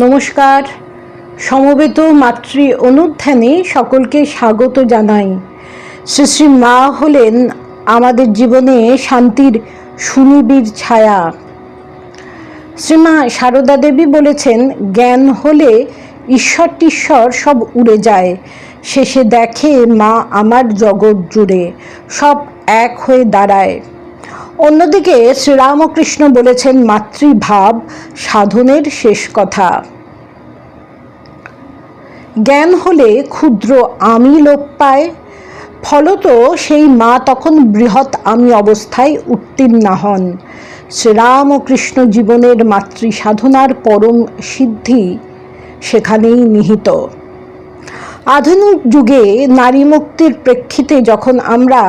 নমস্কার। সমবেত মাতৃ অনুধ্যানে সকলকে স্বাগত জানাই। শ্রী শ্রী মা হলেন আমাদের জীবনে শান্তির সুনিবিড় ছায়া। শ্রীমা সারদা দেবী বলেছেন, জ্ঞান হলে ঈশ্বর টিশ্বর সব উড়ে যায়, শেষে দেখে মা আমার জগৎ জুড়ে সব এক হয়ে দাঁড়ায়। অন্যদিকে শ্রীরামকৃষ্ণ বলেছেন, মাতৃভাব সাধনের শেষ কথা। জ্ঞান হলে ক্ষুদ্র আমি লোপ পায়, ফলত সেই মা তখন বৃহৎ আমি অবস্থায় উত্তীর্ণা হন। শ্রীরামকৃষ্ণ জীবনের মাতৃ সাধনার পরম সিদ্ধি সেখানেই নিহিত। আধুনিক যুগে নারী মুক্তির প্রেক্ষিতে যখন আমরা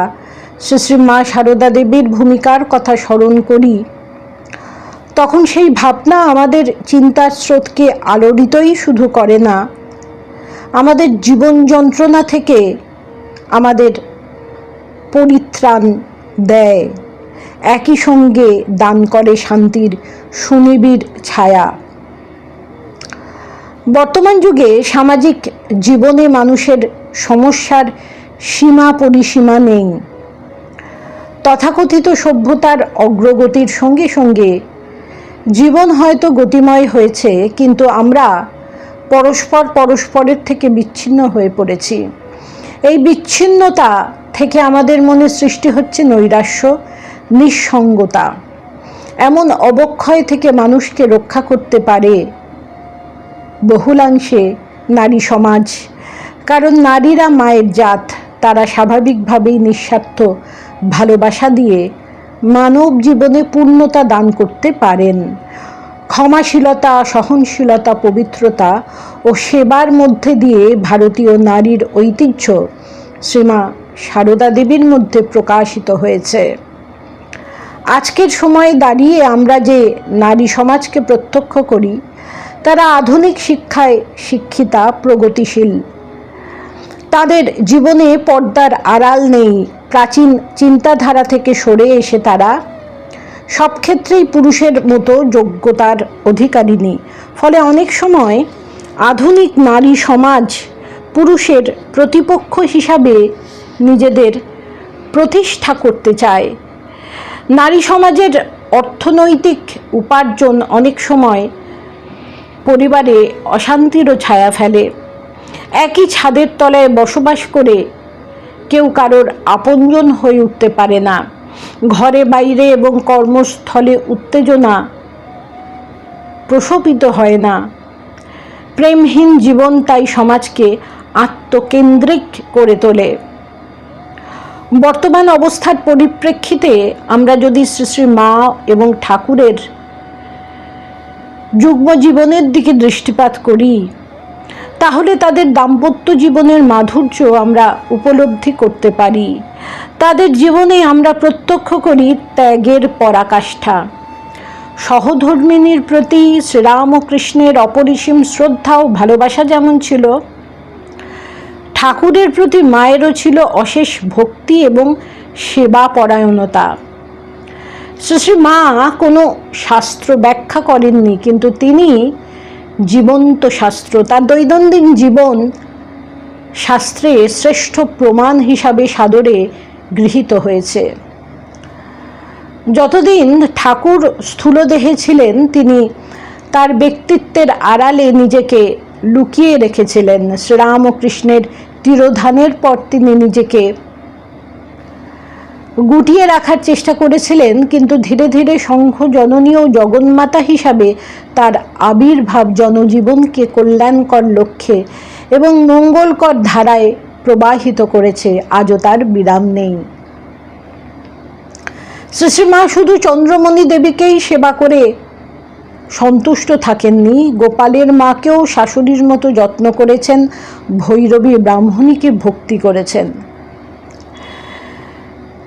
শ্রী শ্রী মা সারদা দেবীর ভূমিকার কথা স্মরণ করি, তখন সেই ভাবনা আমাদের চিন্তার স্রোতকে আলোড়িতই শুধু করে না, আমাদের জীবন যন্ত্রণা থেকে আমাদের পরিত্রাণ দেয়, একই সঙ্গে দান করে শান্তির সুনিবিড় ছায়া। বর্তমান যুগে সামাজিক জীবনে মানুষের সমস্যার সীমা পরিসীমা নেই। তথাকথিত সভ্যতার অগ্রগতির সঙ্গে সঙ্গে জীবন হয়তো গতিময় হয়েছে, কিন্তু আমরা পরস্পরের থেকে বিচ্ছিন্ন হয়ে পড়েছি। এই বিচ্ছিন্নতা থেকে আমাদের মনে সৃষ্টি হচ্ছে নৈরাশ্য, নিঃসঙ্গতা। এমন অবক্ষয় থেকে মানুষকে রক্ষা করতে পারে বহুলাংশে নারী সমাজ। কারণ নারীরা মায়ের জাত, তারা স্বাভাবিকভাবেই নিঃস্বার্থ ভালোবাসা দিয়ে মানব জীবনে পূর্ণতা দান করতে পারেন। ক্ষমাশীলতা, সহনশীলতা, পবিত্রতা ও সেবার মধ্যে দিয়ে ভারতীয় নারীর ঐতিহ্য শ্রীমা সারদা দেবীর মধ্যে প্রকাশিত হয়েছে। আজকের সময়ে দাঁড়িয়ে আমরা যে নারী সমাজকে প্রত্যক্ষ করি, তারা আধুনিক শিক্ষায় শিক্ষিতা, প্রগতিশীল। তাদের জীবনে পর্দার আড়াল নেই। প্রাচীন চিন্তাধারা থেকে সরে এসে তারা সব ক্ষেত্রেই পুরুষের মতো যোগ্যতার অধিকারিণী। ফলে অনেক সময় আধুনিক নারী সমাজ পুরুষের প্রতিপক্ষ হিসাবে নিজেদের প্রতিষ্ঠা করতে চায়। নারী সমাজের অর্থনৈতিক উপার্জন অনেক সময় পরিবারে অশান্তিরও ছায়া ফেলে। একই ছাদের তলায় বসবাস করে কেউ কারোর আপনজন হয়ে উঠতে পারে না। ঘরে বাইরে এবং কর্মস্থলে উত্তেজনা প্রশমিত হয় না। প্রেমহীন জীবন তাই সমাজকে আত্মকেন্দ্রিক করে তোলে। বর্তমান অবস্থার পরিপ্রেক্ষিতে আমরা যদি শ্রী শ্রী মা এবং ঠাকুরের যুগ্ম জীবনের দিকে দৃষ্টিপাত করি, তাহলে তাদের দাম্পত্য জীবনের মাধুর্য আমরা উপলব্ধি করতে পারি। তাদের জীবনে আমরা প্রত্যক্ষ করি ত্যাগের পরাকাষ্ঠা। সহধর্মিণীর প্রতি শ্রীরামকৃষ্ণের অপরিসীম শ্রদ্ধা ও ভালোবাসা যেমন ছিল, ঠাকুরের প্রতি মায়েরও ছিল অশেষ ভক্তি এবং সেবা পরায়ণতা। শ্রী শ্রী মা কোনো শাস্ত্র ব্যাখ্যা করেননি, কিন্তু তিনি জীবন্ত শাস্ত্র। তার দৈনন্দিন জীবন শাস্ত্রে শ্রেষ্ঠ প্রমাণ হিসাবে সাদরে গৃহীত হয়েছে। যতদিন ঠাকুর স্থূলদেহে ছিলেন, তিনি তার ব্যক্তিত্বের আড়ালে নিজেকে লুকিয়ে রেখেছিলেন। শ্রীরামকৃষ্ণের তিরোধানের পর তিনি নিজেকে গুটিয়ে রাখার চেষ্টা করেছিলেন, কিন্তু ধীরে ধীরে সংঘ জননী ও জগন্মাতা হিসাবে তার আবির্ভাব জনজীবনকে কল্যাণকর লক্ষ্যে এবং মঙ্গলকর ধারায় প্রবাহিত করেছে। আজও তার বিরাম নেই। শ্রী শ্রী মা শুধু চন্দ্রমণি দেবীকেই সেবা করে সন্তুষ্ট থাকেননি, গোপালের মাকেও শাশুড়ির মতো যত্ন করেছেন, ভৈরবী ব্রাহ্মণীকে ভক্তি করেছেন।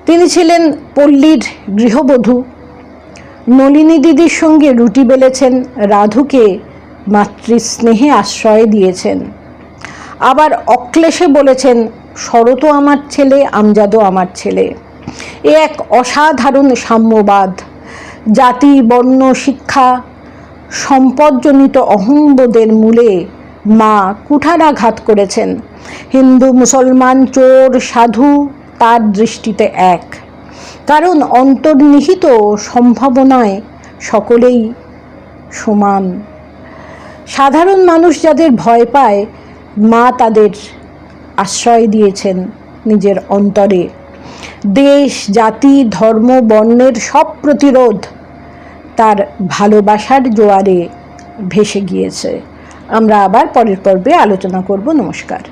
তিনি ছিলেন পল্লীর গৃহবধূ। নলিনী দিদির সঙ্গে রুটি বেলেছেন, রাধুকে মাতৃস্নেহে আশ্রয় দিয়েছেন। আবার অক্লেশে বলেছেন, শরৎও আমার ছেলে, আমজাদও আমার ছেলে। এ এক অসাধারণ সাম্যবাদ। জাতি, বর্ণ, শিক্ষা সম্পদজনিত অহংবোধের মূলে মা কুঠারাঘাত করেছেন। হিন্দু, মুসলমান, চোর, সাধু তার দৃষ্টিতে এক, কারণ অন্তর্নিহিত সম্ভাবনায় সকলেই সমান। সাধারণ মানুষ যাদের ভয় পায়, মা তাদের আশ্রয় দিয়েছেন নিজের অন্তরে। দেশ, জাতি, ধর্ম, বর্ণের সব প্রতিরোধ তার ভালোবাসার জোয়ারে ভেসে গিয়েছে। আমরা আবার পরের পর্বে আলোচনা করব। নমস্কার।